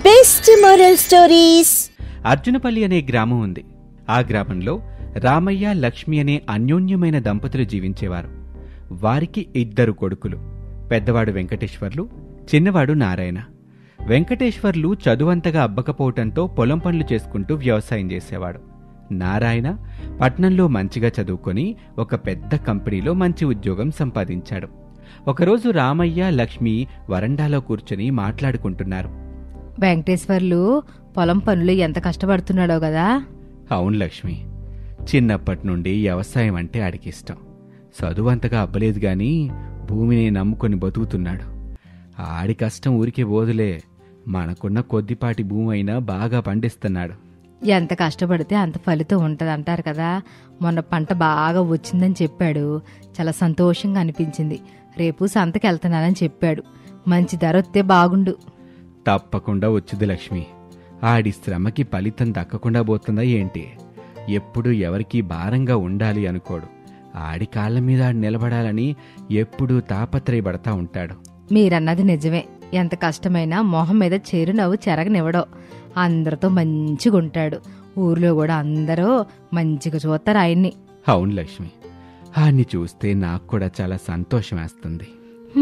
Best moral stories. అర్జునపల్లి అనే గ్రామం ఉంది. ఆ గ్రామంలో రామయ్య, లక్ష్మి అనే అన్యోన్యమైన దంపతులు జీవించేవారు. వారికి 2 కొడుకులు. పెద్దవాడు వెంకటేశ్వర్లు, చిన్నవాడు నారాయణ. వెంకటేశ్వర్లు చదువంతగా అబ్బకపోవటంతో పొలం పనులు చేసుకుంటూ వ్యవసాయం చేసేవాడు. నారాయణ పట్నంలో మంచిగా చదువుకొని ఒక పెద్ద కంపెనీలో మంచి ఉద్యోగం సంపాదించాడు. ఒకరోజు రామయ్య, లక్ష్మి వరండాలో కూర్చుని మాట్లాడుకుంటున్నారు. వెంకటేశ్వర్లు పొలం పనులు ఎంత కష్టపడుతున్నాడో కదా. అవును లక్ష్మి, చిన్నప్పటి నుండి వ్యవసాయం అంటే ఆడికిష్టం. చదువంతగా అబ్బలేదు గాని భూమిని నమ్ముకొని బతుకుతున్నాడు. ఆడి కష్టం ఊరికే పోదులే, మనకున్న కొద్దిపాటి భూమి అయినా బాగా పండిస్తున్నాడు. ఎంత కష్టపడితే అంత ఫలితం ఉంటదంటారు కదా. మొన్న పంట బాగా వచ్చిందని చెప్పాడు. చాలా సంతోషంగా అనిపించింది. రేపు సంతకెళ్తున్నానని చెప్పాడు. మంచి ధర వస్తే బాగుండు. తప్పకుండా వచ్చింది లక్ష్మి. ఆడి శ్రమకి ఫలితం దక్కకుండా పోతుందా ఏంటి? ఎప్పుడు ఎవరికీ భారంగా ఉండాలి అనుకోడు. ఆడి కాళ్ళ మీద ఆడి నిలబడాలని ఎప్పుడూ తాపత్రయపడతా ఉంటాడు. మీరన్నది నిజమే. ఎంత కష్టమైనా మొహం మీద చెరునవ్వు చెరగనివ్వడో. అందరితో మంచిగుంటాడు. ఊర్లో కూడా అందరూ మంచిగా చూస్తారు ఆయన్ని. అవును లక్ష్మి, ఆడిని చూస్తే నాకు కూడా చాలా సంతోషం వేస్తుంది.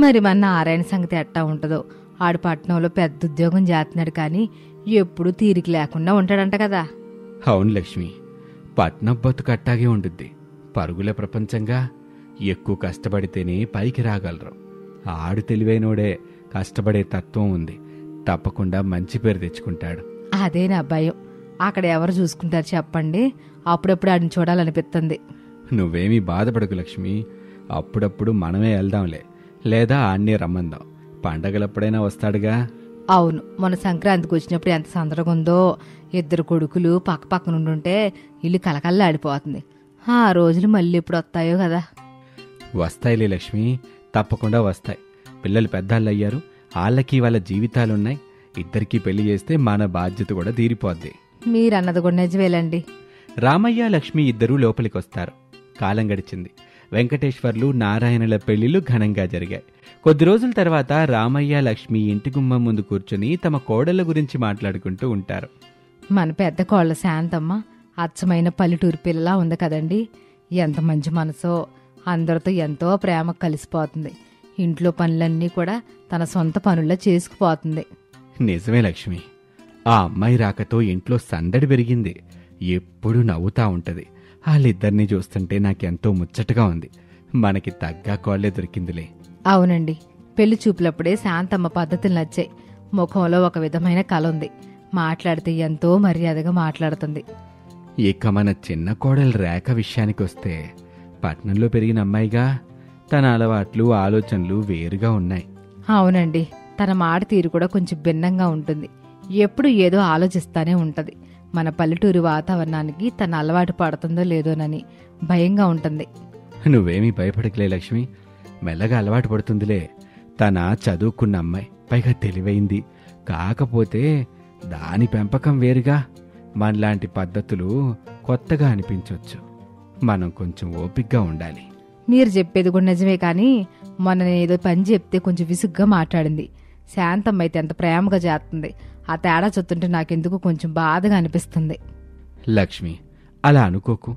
మరి మన నారాయణ సంగతి ఎట్టా ఉంటుందో. ఆడు పట్నంలో పెద్ద ఉద్యోగం చేస్తున్నాడు కానీ ఎప్పుడు తీరిక లేకుండా ఉంటాడంట కదా. అవును లక్ష్మి, పట్నం బతుకు అట్టాగే ఉండుద్ది. పరుగుల ప్రపంచంగా ఎక్కువ కష్టపడితేనే పైకి రాగలరు. ఆడు తెలివైనోడే, కష్టపడే తత్వం ఉంది. తప్పకుండా మంచి పేరు తెచ్చుకుంటాడు. అదే నా భయం. అక్కడ ఎవరు చూసుకుంటారు చెప్పండి. అప్పుడప్పుడు ఆడిని చూడాలనిపిస్తుంది. నువ్వేమీ బాధపడకు లక్ష్మి, అప్పుడప్పుడు మనమే వెళ్దాంలే, లేదా ఆడ్నే రమ్మందాం. పండగలప్పుడైనా వస్తాడుగా. అవును, మన సంక్రాంతికి వచ్చినప్పుడు ఎంత సందడిగా ఉందో. 2 కొడుకులు పక్క పక్కన ఉండుంటే ఇల్లు కలకల్లాడిపోతుంది. ఆ రోజులు మళ్ళీ ఎప్పుడు వస్తాయో కదా. వస్తాయిలే లక్ష్మి, తప్పకుండా వస్తాయి. పిల్లలు పెద్దాళ్ళు అయ్యారు, వాళ్ళకి వాళ్ళ జీవితాలున్నాయి. ఇద్దరికీ పెళ్లి చేస్తే మన బాధ్యత కూడా తీరిపోద్ది. మీరన్నది కూడా నిజమేలండి. రామయ్య, లక్ష్మి ఇద్దరూ లోపలికొస్తారు. కాలం గడిచింది. వెంకటేశ్వర్లు, నారాయణల పెళ్లిళ్లు ఘనంగా జరిగాయి. కొద్ది రోజుల తర్వాత రామయ్య, లక్ష్మి ఇంటి గుమ్మం ముందు కూర్చుని తమ కోడళ్ల గురించి మాట్లాడుకుంటూ ఉంటారు. మన పెద్ద కోళ్ళ శాంతమ్మ అచ్చమైన పల్లెటూరు పిల్లలా ఉంది కదండి. ఎంత మంచి మనసో. అందరితో ఎంతో ప్రేమ కలిసిపోతుంది. ఇంట్లో పనులన్నీ కూడా తన సొంత పనుల్లో చేసుకుపోతుంది. నిజమే లక్ష్మి, ఆ అమ్మాయి రాకతో ఇంట్లో సందడి పెరిగింది. ఎప్పుడూ నవ్వుతా ఉంటది. వాళ్ళిద్దరినీ చూస్తుంటే నాకెంతో ముచ్చటగా ఉంది. మనకి తగ్గ కోళ్లే దొరికిందిలే. అవునండి, పెళ్లి చూపులప్పుడే శాంతమ్మ పద్ధతులు నచ్చాయి. ముఖంలో ఒక విధమైన కళ ఉంది. మాట్లాడితే ఎంతో మర్యాదగా మాట్లాడుతుంది. ఇక మన చిన్న కోడలు రేఖ విషయానికొస్తే, పట్నంలో పెరిగిన అమ్మాయిగా తన అలవాట్లు, ఆలోచనలు వేరుగా ఉన్నాయి. అవునండి, తన మాట తీరు కూడా కొంచెం భిన్నంగా ఉంటుంది. ఎప్పుడు ఏదో ఆలోచిస్తానే ఉంటది. మన పల్లెటూరు వాతావరణానికి తన అలవాటు పడుతుందో లేదోనని భయంగా ఉంటుంది. నువ్వేమీ భయపడకలే లక్ష్మి, మెల్లగా అలవాటు పడుతుందిలే. తన చదువుకున్న అమ్మాయి, పైగా తెలివైంది. కాకపోతే దాని పెంపకం వేరుగా. మనలాంటి పద్ధతులు కొత్తగా అనిపించవచ్చు. మనం కొంచెం ఓపిగ్గా ఉండాలి. మీరు చెప్పేది కూడా నిజమే కానీ మొన్న నేనేదో పని చెప్తే కొంచెం విసుగ్గా మాట్లాడింది. శాంతమ్మ అయితే ఎంత ప్రేమగా చేస్తుంది. ఆ తేడా చూస్తుంటే నాకెందుకు కొంచెం బాధగా అనిపిస్తుంది. లక్ష్మి, అలా అనుకోకు.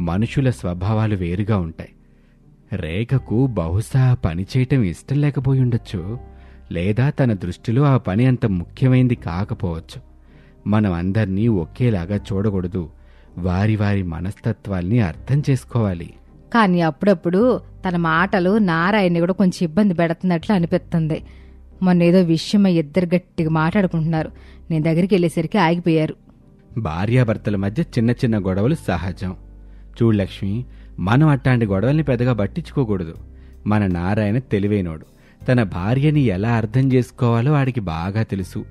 మనుషుల స్వభావాలు వేరుగా ఉంటాయి. రేఖకు బహుశా పని చేయటం ఇష్టం లేకపోయి ఉండొచ్చు, లేదా తన దృష్టిలో ఆ పని అంత ముఖ్యమైంది కాకపోవచ్చు. మనం అందర్నీ ఒకేలాగా చూడకూడదు. వారి వారి మనస్తత్వాల్ని అర్థం చేసుకోవాలి. కానీ అప్పుడప్పుడు తన మాటలు నారాయణని కూడా కొంచెం ఇబ్బంది పెడుతున్నట్లు అనిపిస్తుంది. మొన్నేదో విషయమై ఇద్దరు గట్టిగా మాట్లాడుకుంటున్నారు. నేను దగ్గరికి వెళ్ళేసరికి ఆగిపోయారు. భార్యాభర్తల మధ్య చిన్న చిన్న గొడవలు సహజం. చూడు లక్ష్మి, మనం అట్లాంటి గొడవల్ని పెద్దగా పట్టించుకోకూడదు. మన నారాయణ తెలివైనోడు. తన భార్యని ఎలా అర్థం చేసుకోవాలో ఆడికి బాగా తెలుసు.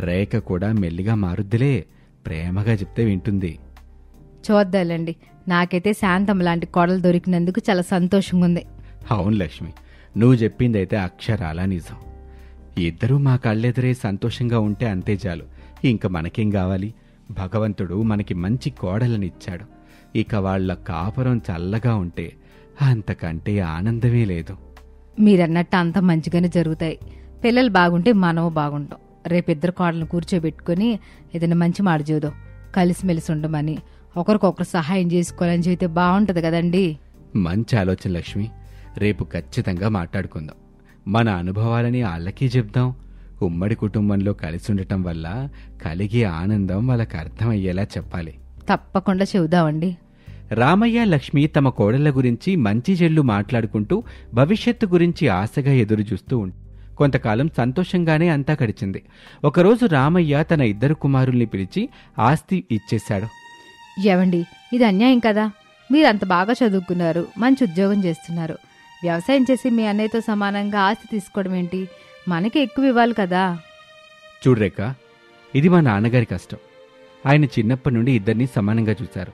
రేఖ కూడా మెల్లిగా మారుద్దిలే. ప్రేమగా చెప్తే వింటుంది. చూద్దాలండి. నాకైతే శాంతమ్మ లాంటి కోడలు దొరికినందుకు చాలా సంతోషంగా ఉంది. అవును లక్ష్మి, నువ్వు చెప్పిందైతే అక్షరాలా నిజం. ఇద్దరూ మా కళ్ళెదురే సంతోషంగా ఉంటే అంతే చాలు. ఇంక మనకేం కావాలి? భగవంతుడు మనకి మంచి కోడలనిచ్చాడు. ఇక వాళ్ల కాపురం చల్లగా ఉంటే అంతకంటే ఆనందమే లేదు. మీరన్నట్టు అంత మంచిగానే జరుగుతాయి. పిల్లలు బాగుంటే మనం బాగుంటాం. రేపిద్దరు కోడలను కూర్చోబెట్టుకుని ఏదైనా మంచి మాట చూద్దాం, కలిసిమెలిసి ఉండమని, ఒకరికొకరు సహాయం చేసుకోవాలని చెబితే బాగుంటది కదండి. మంచి ఆలోచన లక్ష్మి. రేపు ఖచ్చితంగా మాట్లాడుకుందాం. మన అనుభవాలని వాళ్ళకి చెప్దాం. ఉమ్మడి కుటుంబంలో కలిసి ఉండటం వల్ల కలిగే ఆనందం వాళ్ళకి అర్థమయ్యేలా చెప్పాలి. తప్పకుండా చెబుదామండి. రామయ్య, లక్ష్మి తమ కోడళ్ల గురించి మంచి చెల్లు మాట్లాడుకుంటూ భవిష్యత్తు గురించి ఆశగా ఎదురుచూస్తూ కొంతకాలం సంతోషంగానే అంతా గడిచింది. ఒకరోజు రామయ్య తన ఇద్దరు కుమారుల్ని పిలిచి ఆస్తి ఇచ్చేశాడు. ఏవండి, ఇది అన్యాయం కదా. మీరంత బాగా చదువుకున్నారు, మంచి ఉద్యోగం చేస్తున్నారు. వ్యవసాయం చేసి మీ అన్నయ్యతో సమానంగా ఆస్తి తీసుకోవడం ఏంటి? మనకి ఎక్కువ ఇవ్వాలి కదా. చూడ్రేక, ఇది మా నాన్నగారి కష్టం. ఆయన చిన్నప్పటి నుండి ఇద్దరినీ సమానంగా చూశారు.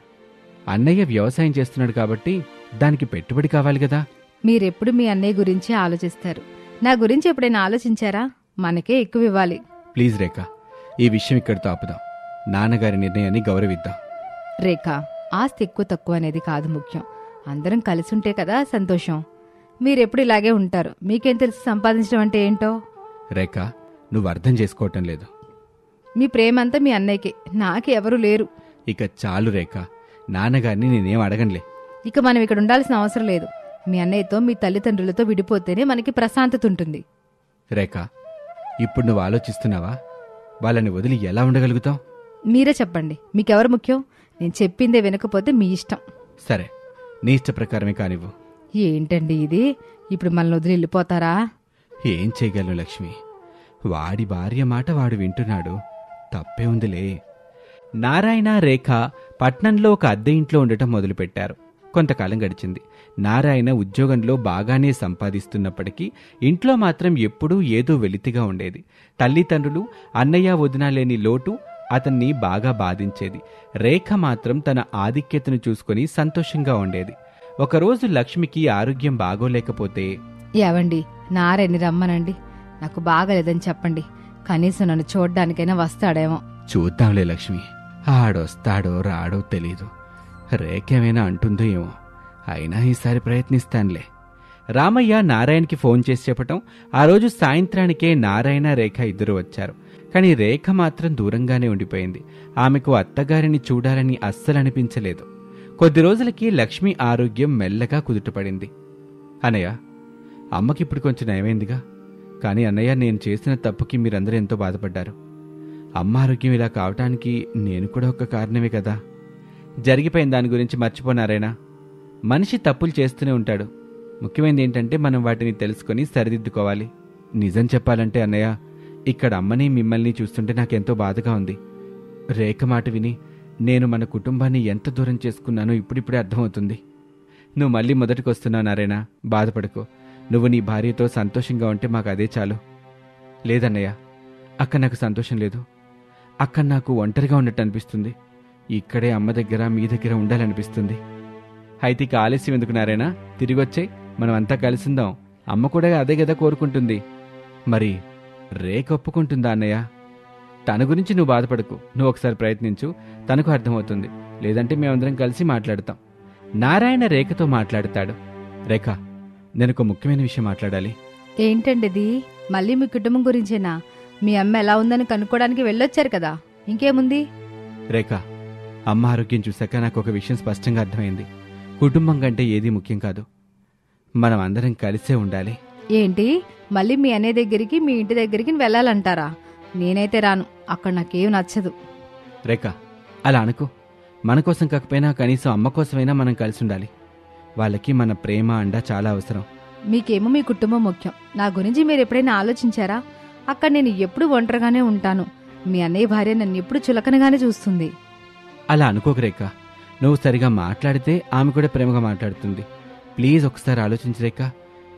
అన్నయ్య వ్యవసాయం చేస్తున్నాడు కాబట్టి దానికి పెట్టుబడి కావాలి కదా. మీరెప్పుడు మీ అన్నయ్య గురించి ఆలోచిస్తారు. నా గురించి ఎప్పుడైనా ఆలోచించారా? మనకే ఎక్కువ ఇవ్వాలి. ప్లీజ్ రేఖ, ఈ విషయం ఇక్కడితో ఆపుదాం. నాన్నగారి నిర్ణయాన్ని గౌరవిద్దాం. రేఖ, ఆస్తి ఎక్కువ తక్కువ అనేది కాదు ముఖ్యం. అందరం కలిసి ఉంటే కదా సంతోషం. మీరెప్పుడు ఇలాగే ఉంటారు. మీకేం తెలిసి సంపాదించడం అంటే ఏంటో. రేఖ, నువ్వు అర్థం చేసుకోవటం లేదు. మీ ప్రేమంతా మీ అన్నయ్యకే, నాకు ఎవరూ లేరు. ఇక చాలు రేఖ, నాన్నగారిని నేనేం అడగనులే. ఇక మనం ఇక్కడ ఉండాల్సిన అవసరం లేదు. మీ అన్నయ్యతో మీ తల్లిదండ్రులతో విడిపోతేనే మనకి ప్రశాంతత ఉంటుంది. రేఖ, ఇప్పుడు నువ్వు ఆలోచిస్తున్నావా? వాళ్ళని వదిలి ఎలా ఉండగలుగుతావు? మీరే చెప్పండి, మీకెవరు ముఖ్యం? నేను చెప్పిందే వినకపోతే మీ ఇష్టం. సరే, నీ ఇష్ట ప్రకారమే కానివ్వు. ఏంటండి ఇది? ఇప్పుడు మనల్ని వదిలి వెళ్ళిపోతారా? ఏం చేయగలను లక్ష్మి? వాడి భార్య మాట వాడు వింటున్నాడు, తప్పే ఉందిలే. నారాయణ, రేఖ పట్నంలో ఒక అద్దె ఇంట్లో ఉండటం మొదలుపెట్టారు. కొంతకాలం గడిచింది. నారాయణ ఉద్యోగంలో బాగానే సంపాదిస్తున్నప్పటికీ ఇంట్లో మాత్రం ఎప్పుడూ ఏదో వెలితిగా ఉండేది. తల్లిదండ్రులు, అన్నయ్య, వదిన లేని లోటు అతన్ని బాగా బాధించేది. రేఖ మాత్రం తన ఆధిక్యతను చూసుకుని సంతోషంగా ఉండేది. ఒకరోజు లక్ష్మికి ఆరోగ్యం బాగోలేకపోతే, ఏవండి, నారాయణని రమ్మనండి, నాకు బాగాలేదని చెప్పండి. కనీసం నన్ను చూడ్డానికైనా వస్తాడేమో. చూద్దాంలే లక్ష్మి, ఆడొస్తాడో రాడో తెలీదు. రేఖేమైనా అంటుందో ఏమో, అయినా ఈసారి ప్రయత్నిస్తానులే. రామయ్య నారాయణకి ఫోన్ చేసి చెప్పటం, ఆ రోజు సాయంత్రానికే నారాయణ, రేఖ ఇద్దరు వచ్చారు. కాని రేఖ మాత్రం దూరంగానే ఉండిపోయింది. ఆమెకు అత్తగారిని చూడాలని అస్సలు అనిపించలేదు. కొద్ది రోజులకి లక్ష్మి ఆరోగ్యం మెల్లగా కుదుటపడింది. అన్నయ్య, అమ్మకిప్పుడు కొంచెం నయమైందిగా. కానీ అన్నయ్య, నేను చేసిన తప్పుకి మీరందరూ ఎంతో బాధపడ్డారు. అమ్మ ఆరోగ్యం ఇలా కావటానికి నేను కూడా ఒక కారణమే కదా. జరిగిపోయిన దాని గురించి మర్చిపోనారైనా. మనిషి తప్పులు చేస్తూనే ఉంటాడు. ముఖ్యమైనది ఏంటంటే మనం వాటిని తెలుసుకొని సరిదిద్దుకోవాలి. నిజం చెప్పాలంటే అన్నయ్య, ఇక్కడ అమ్మని మిమ్మల్ని చూస్తుంటే నాకెంతో బాధగా ఉంది. రేఖ మాట విని నేను మన కుటుంబాన్ని ఎంత దూరం చేసుకున్నానో ఇప్పుడిప్పుడే అర్థమవుతుంది. నువ్వు మళ్ళీ మొదటికి వస్తున్నావు నారాయణ, బాధపడుకో. నువ్వు నీ భార్యతో సంతోషంగా ఉంటే మాకు అదే చాలు. లేదన్నయ్య, అక్కడ నాకు సంతోషం లేదు. అక్కడ నాకు ఒంటరిగా ఉన్నట్టు అనిపిస్తుంది. ఇక్కడే అమ్మ దగ్గర, మీ దగ్గర ఉండాలనిపిస్తుంది. అయితే ఇక ఆలస్యం ఎందుకు నారాయణ, తిరిగొచ్చే, మనం అంతా కలిసిందాం. అమ్మ కూడా అదే కదా కోరుకుంటుంది. మరి రేఖ ఒప్పుకుంటుందా అన్నయ్య? తన గురించి నువ్వు బాధపడకు, నువ్వు ఒకసారి ప్రయత్నించు, తనకు అర్థమవుతుంది. లేదంటే మేమందరం కలిసి మాట్లాడతాం. నారాయణ రేఖతో మాట్లాడతాడు. రేఖ, నేను ఒక ముఖ్యమైన విషయం మాట్లాడాలి. ఏంటండి ఇది? మళ్ళీ మీ కుటుంబం గురించేనా? మీ అమ్మ ఎలా ఉందని కనుక్కోడానికి వెళ్ళొచ్చారు కదా, ఇంకేముంది? రేఖ, అమ్మ ఆరోగ్యం చూశాక నాకు ఒక విషయం స్పష్టంగా అర్థమైంది. కుటుంబం కంటే ఏదీ ముఖ్యం కాదు. మనం అందరం కలిసే ఉండాలి. ఏంటి, మళ్ళీ మీ అన్నయ్య దగ్గరికి, మీ ఇంటి దగ్గరికి వెళ్ళాలంటారా? నేనైతే రాను, అక్కడ నాకేం నచ్చదు. రేఖ, అలా అనుకో. మన కోసం కాకపోయినా కనీసం అమ్మ కోసమైనా మనం కలిసి ఉండాలి. వాళ్ళకి మన ప్రేమ, అండ చాలా అవసరం. మీకేమో మీ కుటుంబం ముఖ్యం. నా గురించి మీరు ఎప్పుడైనా ఆలోచించారా? అక్కడ నేను ఎప్పుడు ఒంటరిగానే ఉంటాను. మీ అన్నయ్య భార్య నన్ను ఎప్పుడు చులకనగానే చూస్తుంది. అలా అనుకోక రేఖ, నువ్వు సరిగా మాట్లాడితే ఆమె కూడా ప్రేమగా మాట్లాడుతుంది. ప్లీజ్ ఒకసారి ఆలోచించు రేఖ,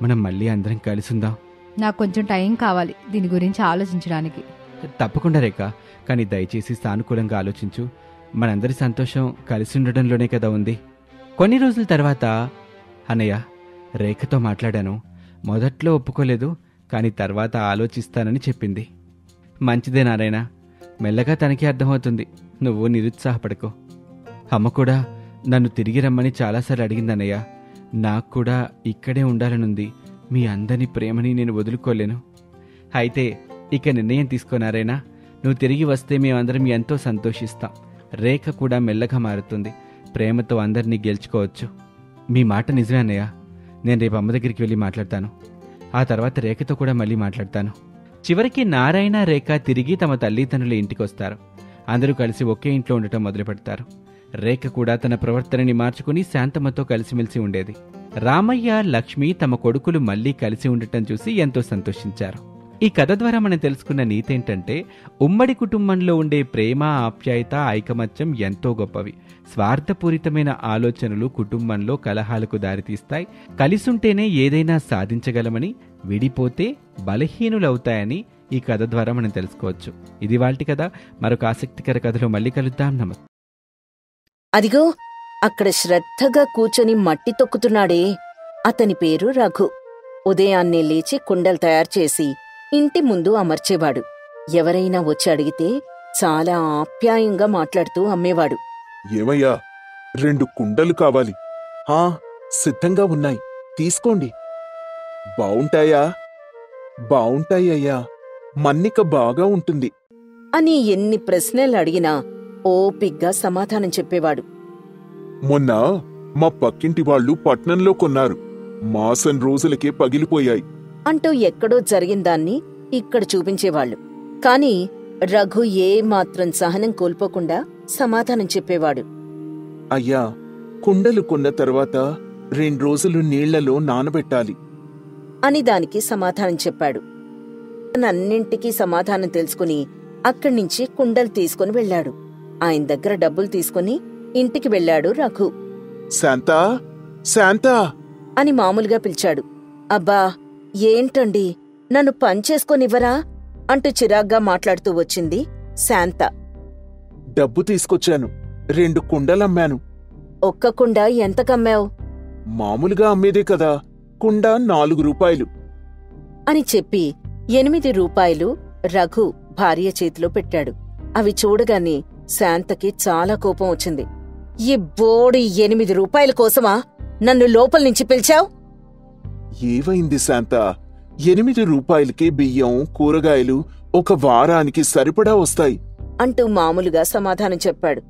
మనం మళ్ళీ అందరం కలిసి ఉందాం. నాకు కొంచెం టైం కావాలి దీని గురించి ఆలోచించడానికి. తప్పకుండా రేఖ, కానీ దయచేసి సానుకూలంగా ఆలోచించు. మనందరి సంతోషం కలిసి ఉండడంలోనే కదా ఉంది. కొన్ని రోజుల తర్వాత, అన్నయ్య, రేఖతో మాట్లాడాను. మొదట్లో ఒప్పుకోలేదు, కానీ తర్వాత ఆలోచిస్తానని చెప్పింది. మంచిదే నారాయణ, మెల్లగా తనకి అర్థమవుతుంది. నువ్వు నిరుత్సాహపడకో. అమ్మ కూడా నన్ను తిరిగి రమ్మని చాలాసార్లు అడిగిందన్నయ్య. నాకు కూడా ఇక్కడే ఉండాలనుంది. మీ అందరి ప్రేమని నేను వదులుకోలేను. అయితే ఇక నిర్ణయం తీసుకున్నారేనా? నువ్వు తిరిగి వస్తే మేమందరం ఎంతో సంతోషిస్తాం. రేఖ కూడా మెల్లగా మారుతుంది. ప్రేమతో అందరినీ గెలుచుకోవచ్చు. మీ మాట నిజమే అన్నయ్య. నేను రేపు అమ్మ దగ్గరికి వెళ్ళి మాట్లాడతాను. ఆ తర్వాత రేఖతో కూడా మళ్ళీ మాట్లాడతాను. చివరికి నారాయణ, రేఖ తిరిగి తమ తల్లిదండ్రుల ఇంటికొస్తారు. అందరూ కలిసి ఒకే ఇంట్లో ఉండటం మొదలు పెడతారు. రేఖ కూడా తన ప్రవర్తనని మార్చుకుని శాంతమ్మతో కలిసిమెలిసి ఉండేది. రామయ్య, లక్ష్మి తమ కొడుకులు మళ్లీ కలిసి ఉండటం చూసి ఎంతో సంతోషించారు. ఈ కథ ద్వారా మనం తెలుసుకున్న నీతేంటంటే, ఉమ్మడి కుటుంబంలో ఉండే ప్రేమ, ఆప్యాయత, ఐకమత్యం ఎంతో గొప్పవి. స్వార్థపూరితమైన ఆలోచనలు కుటుంబంలో కలహాలకు దారితీస్తాయి. కలిసుంటేనే ఏదైనా సాధించగలమని, విడిపోతే బలహీనులవుతాయని ఈ కథ ద్వారా మనం తెలుసుకోవచ్చు. ఇది వాల్టి కథ. మరొక ఆసక్తికర కథలో మళ్ళీ కలుద్దాం. నమస్తే. అదిగో అక్కడ శ్రద్ధగా కూర్చొని మట్టి తొక్కుతున్నాడే, అతని పేరు రఘు. ఉదయాన్నే లేచి కుండలు తయారుచేసి ఇంటి ముందు అమర్చేవాడు. ఎవరైనా వచ్చి అడిగితే చాలా ఆప్యాయంగా మాట్లాడుతూ అమ్మేవాడు. ఏమయ్యా, 2 కుండలు కావాలి. సిద్ధంగా ఉన్నాయి, తీసుకోండి. బావుంటాయా? బావుంటాయ్యా, మన్నిక బాగా ఉంటుంది అని ఎన్ని ప్రశ్నలు అడిగినా ఓపిగ్గా సమాధానం చెప్పేవాడు. మొన్న మా పక్కింటి వాళ్ళు పట్నంలో కొన్నారు. మాసం రోజులకే పగిలిపోయాయి అంటూ ఎక్కడో జరిగిందాన్ని ఇక్కడ చూపించేవాళ్లు. కాని రఘు ఏమాత్రం సహనం కోల్పోకుండా సమాధానం చెప్పేవాడు. అయ్యా, కుండలు కొన్న తర్వాత 2 రోజులు నీళ్లలో నానబెట్టాలి అని దానికి సమాధానం చెప్పాడు. అన్నింటికీ సమాధానం తెలుసుకుని అక్కడ్నించి కుండలు తీసుకుని వెళ్లాడు. ఆయన దగ్గర డబ్బులు తీసుకుని ఇంటికి వెళ్లాడు రఘు. శాంతా, శాంతా అని మామూలుగా పిలిచాడు. అబ్బా, ఏంటండి, నన్ను పనిచేసుకోనివ్వరా అంటూ చిరాగ్గా మాట్లాడుతూ వచ్చింది శాంత. డబ్బు తీసుకొచ్చాను, 2 కుండలమ్మాను. ఒక్క కుండ ఎంతకమ్మావు? మామూలుగా అమ్మేదే కదా, కుండ 4 రూపాయలు అని చెప్పి 8 రూపాయలు రఘు భార్య చేతిలో పెట్టాడు. అవి చూడగానే శాంతకి చాలా కోపం వచ్చింది. ఈ బోడి 8 రూపాయల కోసమా నన్ను లోపల్నించి పిలిచావు? ఏవైంది శాంత? 8 రూపాయలకే బియ్యం, కూరగాయలు 1 వారానికి సరిపడా వస్తాయి అంటూ మామూలుగా సమాధానం చెప్పాడు.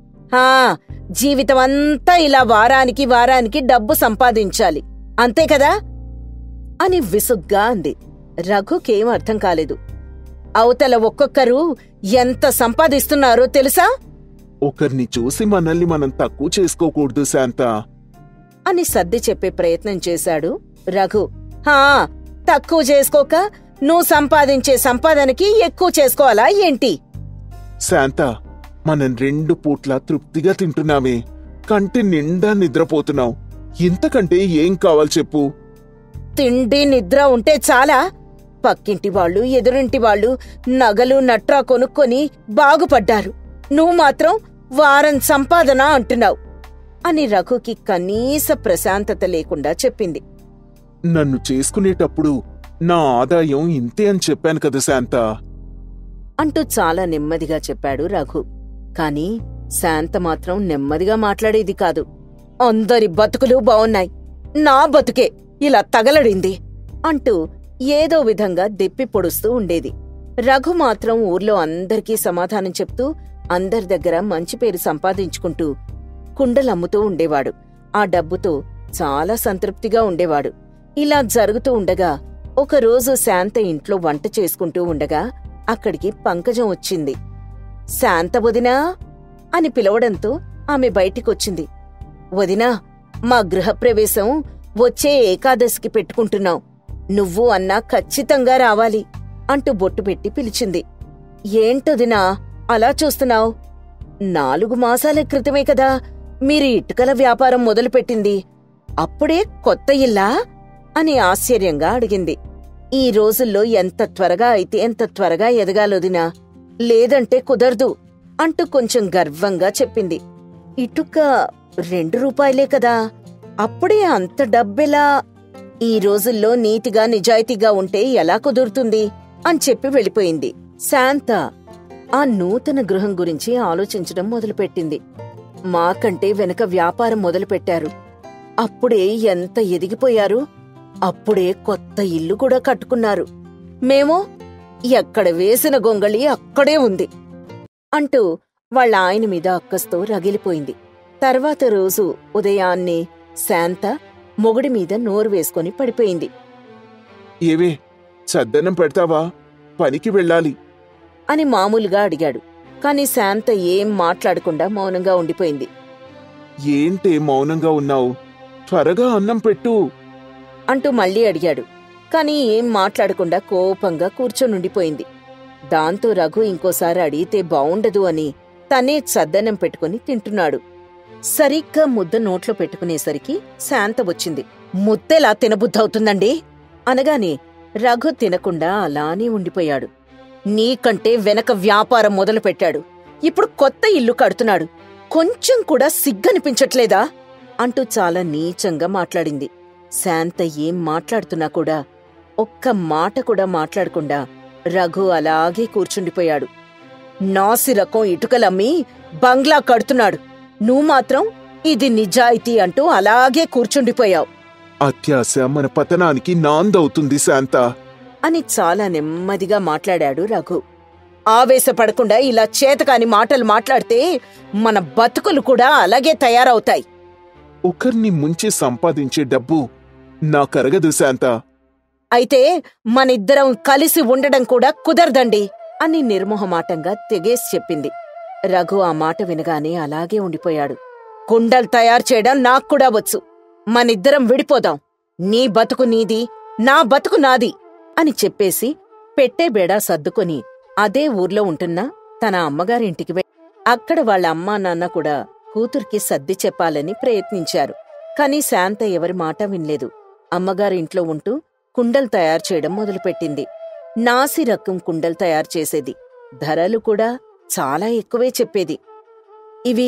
జీవితమంతా ఇలా వారానికి డబ్బు సంపాదించాలి, అంతే కదా అని విసుగ్గా అంది. రఘుకేం అర్థం కాలేదు. అవతల ఒక్కొక్కరు ఎంత సంపాదిస్తున్నారో తెలుసా? ఒకరిని చూసి మనల్ని మనం తక్కువ చేసుకోకూడదు శాంత అని సర్ది చెప్పే ప్రయత్నం చేశాడు రఘు. తక్కువ చేసుకోక నువ్వు సంపాదించే సంపాదనకి ఎక్కువ చేసుకోవాలా ఏంటి? శాంత, మనం 2 పూట్ల తృప్తిగా తింటున్నామే, కంటి నిండా నిద్రపోతున్నాం. ఇంతకంటే ఏం కావాలి చెప్పు? తిండి నిద్ర ఉంటే చాలా. పక్కింటి వాళ్ళు, ఎదురింటి వాళ్ళు నగలు నట్రా కొనుక్కొని బాగుపడ్డారు. నువ్వు మాత్రం వారం సంపాదన అంటున్నావు అని రఘుకి కనీస ప్రశాంతత లేకుండా చెప్పింది. నన్ను చేసుకునేటప్పుడు నా ఆదాయం ఇంతే అని చెప్పాను కదా శాంత అంటూ చాలా నెమ్మదిగా చెప్పాడు రఘు. కాని శాంత మాత్రం నెమ్మదిగా మాట్లాడేది కాదు. అందరి బతుకులు బావున్నాయి, నా బతుకే ఇలా తగలడింది అంటూ ఏదో విధంగా దెప్పి పొడుస్తూ ఉండేది. రఘు మాత్రం ఊర్లో అందరికీ సమాధానం చెప్తూ అందరి దగ్గర మంచి పేరు సంపాదించుకుంటూ కుండలమ్ముతూ ఉండేవాడు. ఆ డబ్బుతో చాలా సంతృప్తిగా ఉండేవాడు. ఇలా జరుగుతూ ఉండగా ఒకరోజు శాంత ఇంట్లో వంట చేసుకుంటూ ఉండగా అక్కడికి పంకజం వచ్చింది. శాంత వదినా అని పిలవడంతో ఆమె బయటికొచ్చింది. వదినా, మా గృహప్రవేశం వచ్చే ఏకాదశికి పెట్టుకుంటున్నాం, నువ్వు అన్నా ఖచ్చితంగా రావాలి అంటూ బొట్టు పెట్టి పిలిచింది. ఏంటొదినా అలా చూస్తున్నావు? 4 మాసాల క్రితమే కదా మీరు ఇటుకల వ్యాపారం మొదలుపెట్టింది, అప్పుడే కొత్త ఇల్లా అని ఆశ్చర్యంగా అడిగింది. ఈ రోజుల్లో ఎంత త్వరగా అయితే ఎంత త్వరగా ఎదగాలొదినా, లేదంటే కుదరదు అంటూ కొంచెం గర్వంగా చెప్పింది. ఇటుక 2 రూపాయలే కదా, అప్పుడే అంత డబ్బెలా? ఈ రోజుల్లో నీతిగా నిజాయితీగా ఉంటే ఎలా కుదురుతుంది అని చెప్పి వెళ్ళిపోయింది. శాంత ఆ నూతన గృహం గురించి ఆలోచించడం మొదలుపెట్టింది. మాకంటే వెనక వ్యాపారం మొదలుపెట్టారు, అప్పుడే ఎంత ఎదిగిపోయారు, అప్పుడే కొత్త ఇల్లు కూడా కట్టుకున్నారు. మేమో ఎక్కడ వేసిన గొంగళి అక్కడే ఉంది అంటూ వాళ్ళ ఆయన మీద అక్కస్తో రగిలిపోయింది. తర్వాత రోజు ఉదయాన్నే శాంత మొగుడి మీద నోరు వేసుకొని పడిపోయింది. ఏవే, చద్దన్నం పెడతావా? పనికి వెళ్ళాలి అని మామూలుగా అడిగాడు. కాని శాంత ఏం మాట్లాడకుండా మౌనంగా ఉండిపోయింది. ఏంటే మౌనంగా ఉన్నావు? త్వరగా అన్నం పెట్టు అంటూ మళ్ళీ అడిగాడు. కాని ఏం మాట్లాడకుండా కోపంగా కూర్చొనుండిపోయింది. దాంతో రఘు ఇంకోసారి అడిగితే బావుండదు అని తనే చద్దన్నం పెట్టుకుని తింటున్నాడు. సరిగ్గా ముద్ద నోట్లో పెట్టుకునేసరికి శాంత వచ్చింది. ముద్దెలా తినబుద్ధవుతుందండి అనగానే రఘు తినకుండా అలానే ఉండిపోయాడు. నీకంటే వెనక వ్యాపారం మొదలుపెట్టాడు, ఇప్పుడు కొత్త ఇల్లు కడుతున్నాడు, కొంచెం కూడా సిగ్గనిపించట్లేదా అంటూ చాలా నీచంగా మాట్లాడింది. శాంత ఏం మాట్లాడుతున్నా కూడా ఒక్క మాట కూడా మాట్లాడకుండా రఘు అలాగే కూర్చుండిపోయాడు. నాసిరకం ఇటుకలమ్మి బంగ్లా కడుతున్నాడు, నువ్వు మాత్రం ఇది నిజాయితీ అంటూ అలాగే కూర్చుండిపోయావు. అత్యాశ మన పతనానికి నాందవుతుంది శాంత అని చాలా నెమ్మదిగా మాట్లాడాడు రఘు. ఆవేశపడకుండా ఇలా చేతకాని మాటలు మాట్లాడితే మన బతుకులు కూడా అలాగే తయారవుతాయి. ఒకర్ని ముంచి సంపాదించే డబ్బు నాకరగదు శాంత. అయితే మనిద్దరం కలిసి ఉండడం కూడా కుదరదండి అని నిర్మోహమాటంగా తెగేసి చెప్పింది. రఘు ఆ మాట వినగానే అలాగే ఉండిపోయాడు. కుండలు తయారు చేయడం నాక్కూడా వచ్చు, మనిద్దరం విడిపోదాం, నీ బతుకు నీది, నా బతుకు నాది అని చెప్పేసి పెట్టే బేడా సర్దుకొని అదే ఊర్లో ఉంటున్న తన అమ్మగారింటికి వెళ్ళి అక్కడ వాళ్ళ అమ్మా నాన్న కూడా కూతురికి సర్ది చెప్పాలని ప్రయత్నించారు. కాని శాంత ఎవరి మాట వినలేదు. అమ్మగారింట్లో ఉంటూ కుండలు తయారు చేయడం మొదలుపెట్టింది. నాసి రకం కుండలు తయారు చేసేది. ధరలు కూడా చాలా ఎక్కువే చెప్పేది. ఇవి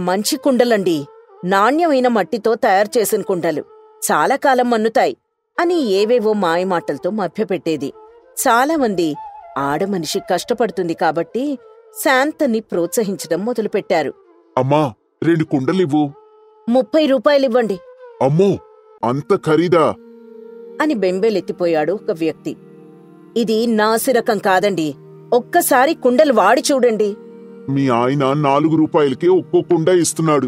మంచి కుండలండి, నాణ్యమైన మట్టితో తయారు చేసిన కుండలు, చాలా కాలం మన్నుతాయి అని ఏవేవో మాయమాటలతో మభ్యపెట్టేది. చాలామంది ఆడమనిషి కష్టపడుతుంది కాబట్టి శాంతని ప్రోత్సహించడం మొదలుపెట్టారు. అమ్మా, 2 కుండలివ్వు. 30 రూపాయలివ్వండి. అమ్మో, అంత ఖరీదా అని బెంబేలెత్తిపోయాడు ఒక వ్యక్తి. ఇది నాసిరకం కాదండి, ఒక్కసారి కుండలు వాడి చూడండి. మీ ఆయన 4 రూపాయలకే ఒక్కో కుండ ఇస్తున్నాడు.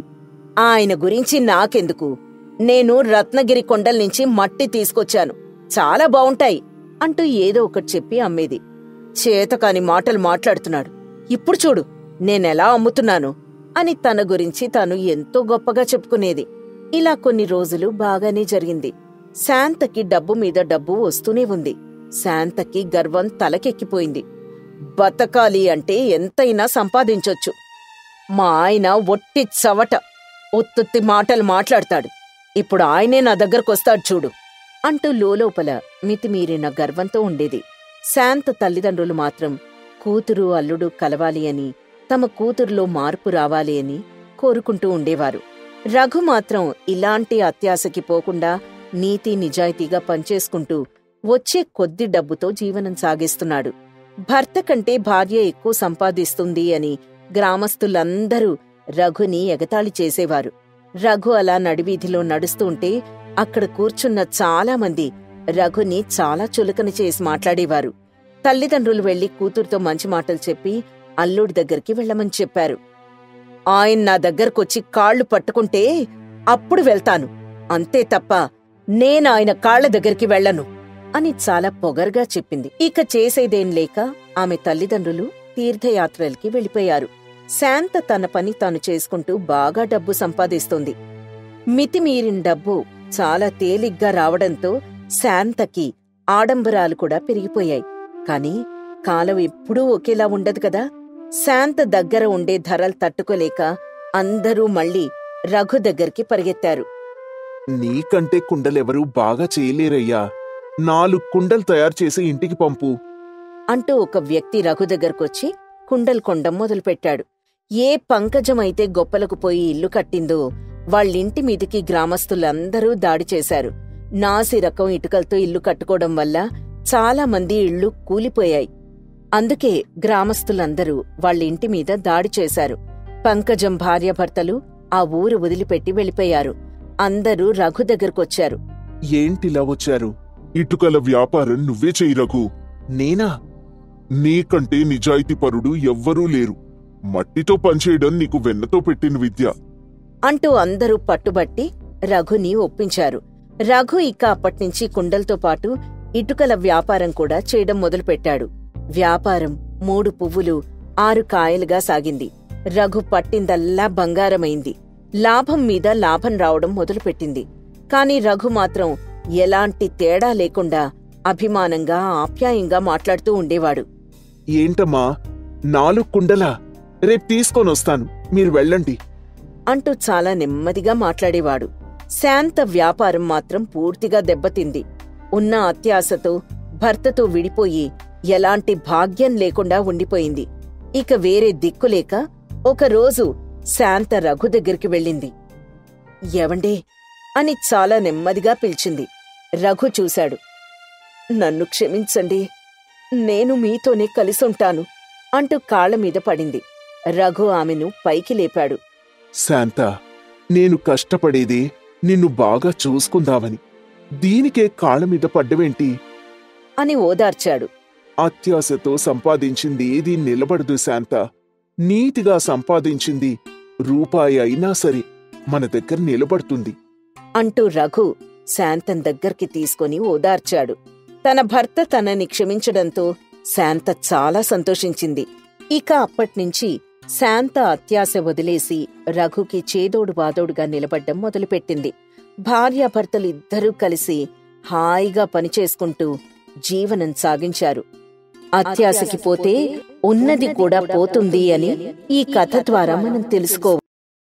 ఆయన గురించి నాకెందుకు, నేను రత్నగిరి కొండల్నించి మట్టి తీసుకొచ్చాను, చాలా బావుంటాయి అంటూ ఏదో ఒకటి చెప్పి అమ్మేది. చేతకాని మాటలు మాట్లాడుతున్నాడు, ఇప్పుడు చూడు నేనెలా అమ్ముతున్నాను అని తన గురించి తాను ఎంతో గొప్పగా చెప్పుకునేది. ఇలా కొన్ని రోజులు బాగానే జరిగింది. శాంతకి డబ్బు మీద డబ్బు వస్తూనే ఉంది. శాంతకి గర్వం తలకెక్కిపోయింది. బతకాలి అంటే ఎంతైనా సంపాదించొచ్చు, మా ఆయన ఒట్టి చవట, ఒత్తుత్తి మాటలు మాట్లాడతాడు, ఇప్పుడు ఆయనే నా దగ్గరకొస్తాడు చూడు అంటూ లోలోపల మితిమీరిన గర్వంతో ఉండేది. శాంత తల్లిదండ్రులు మాత్రం కూతురు అల్లుడు కలవాలి అని, తమ కూతురులో మార్పు రావాలి అని కోరుకుంటూ ఉండేవారు. రఘు మాత్రం ఇలాంటి అత్యాశకి పోకుండా నీతి నిజాయితీగా పనిచేసుకుంటూ వచ్చే కొద్ది డబ్బుతో జీవనం సాగిస్తున్నాడు. భర్త కంటే భార్య ఎక్కువ సంపాదిస్తుంది అని గ్రామస్తులందరూ రఘుని ఎగతాళి చేసేవారు. రఘు అలా నడివీధిలో నడుస్తుంటే అక్కడ కూర్చున్న చాలామంది రఘుని చాలా చులకన చేసి మాట్లాడేవారు. తల్లిదండ్రులు వెళ్లి కూతురుతో మంచి మాటలు చెప్పి అల్లుడి దగ్గరికి వెళ్లమని చెప్పారు. ఆయన నా దగ్గరకొచ్చి కాళ్లు పట్టుకుంటే అప్పుడు వెళ్తాను, అంతే తప్ప నేనాయన కాళ్ల దగ్గరికి వెళ్లను అని చాలా పొగరుగా చెప్పింది. ఇక చేసేదేం లేక ఆమె తల్లిదండ్రులు తీర్థయాత్రలకి వెళ్లిపోయారు. శాంత తన పని తాను చేసుకుంటూ బాగా డబ్బు సంపాదిస్తుంది. మితిమీరిన డబ్బు చాలా తేలిగ్గా రావడంతో శాంతకి ఆడంబరాలు కూడా పెరిగిపోయాయి. కాని కాలం ఎప్పుడూ ఒకేలా ఉండదు కదా. శాంత దగ్గర ఉండే ధరలు తట్టుకోలేక అందరూ మళ్లీ రఘు దగ్గరికి పరిగెత్తారు. నీకంటే కుండలెవరూ బాగా చేయలేరయ్యా, 4 కుండలు తయారు చేసి ఇంటికి పంపు అంటూ ఒక వ్యక్తి రఘు దగ్గరకొచ్చి కుండలు కొండం మొదలుపెట్టాడు. ఏ పంకజమైతే గొప్పలకు పోయి ఇల్లు కట్టిందో వాళ్ళింటి మీదికి గ్రామస్తులందరూ దాడి చేశారు. నాసి రకం ఇటుకలతో ఇల్లు కట్టుకోవడం వల్ల చాలా మంది ఇళ్లు కూలిపోయాయి. అందుకే గ్రామస్తులందరూ వాళ్ళింటి మీద దాడి చేశారు. పంకజం భార్యాభర్తలు ఆ ఊరు వదిలిపెట్టి వెళ్ళిపోయారు. అందరూ రఘు దగ్గరకొచ్చారు. ఏంటిలా వచ్చారు? ఇటుకల వ్యాపారం నువ్వే చెయ్యి రఘు. నేనా? నీకంటే నిజాయితీపరుడు ఎవ్వరూ లేరు. మట్టితో పనిచేయడం నీకు వెన్నతో పెట్టిన విద్య. అంటూ అందరూ పట్టుబట్టి రఘుని ఒప్పించారు. రఘు ఇక అప్పట్నుంచి కుండలతో పాటు ఇటుకల వ్యాపారం కూడా చేయడం మొదలుపెట్టాడు. వ్యాపారం 3 పువ్వులు 6 కాయలుగా సాగింది. రఘు పట్టిందల్లా బంగారమైంది. లాభం మీద లాభం రావడం మొదలుపెట్టింది. కాని రఘు మాత్రం ఎలాంటి తేడా లేకుండా అభిమానంగా ఆప్యాయంగా మాట్లాడుతూ ఉండేవాడు. ఏంటమ్మా 4 కుండలా? రేపు తీసుకొనొస్తాను, మీరు వెళ్ళండి అంటూ చాలా నెమ్మదిగా మాట్లాడేవాడు. శాంత వ్యాపారం మాత్రం పూర్తిగా దెబ్బతింది. ఉన్న అత్యాశతో భర్తతో విడిపోయి ఎలాంటి భాగ్యం లేకుండా ఉండిపోయింది. ఇక వేరే దిక్కులేక ఒకరోజు శాంత రఘు దగ్గరికి వెళ్ళింది. ఎవండే అని చాలా నెమ్మదిగా పిలిచింది. రఘు చూశాడు. నన్ను క్షమించండి, నేను మీతోనే కలిసుంటాను అంటూ కాళ్లమీద పడింది. రఘు ఆమెను పైకి లేపాడు. శాంత, నేను కష్టపడేది నిన్ను బాగా చూసుకుందామని. దీనికే కాళ్ళమీద పడ్డవేంటి? అని ఓదార్చాడు. అత్యాశతో సంపాదించింది ఏదీ నిలబడదు శాంత. నీతిగా సంపాదించింది రూపాయి అయినా సరే మన దగ్గర నిలబడుతుంది అంటూ రఘు శాంతం దగ్గరికి తీసుకుని ఓదార్చాడు. తన భర్త తనని క్షమించడంతో శాంత చాలా సంతోషించింది. ఇక అప్పట్నుంచి శాంత అత్యాశ వదిలేసి రఘుకి చేదోడు బాదోడుగా నిలబడ్డం మొదలుపెట్టింది. భార్యాభర్తలిద్దరూ కలిసి హాయిగా పనిచేసుకుంటూ జీవనం సాగించారు. అత్యాశకి పోతే ఉన్నది కూడా పోతుంది అని ఈ కథ ద్వారా మనం తెలుసుకోవాలి.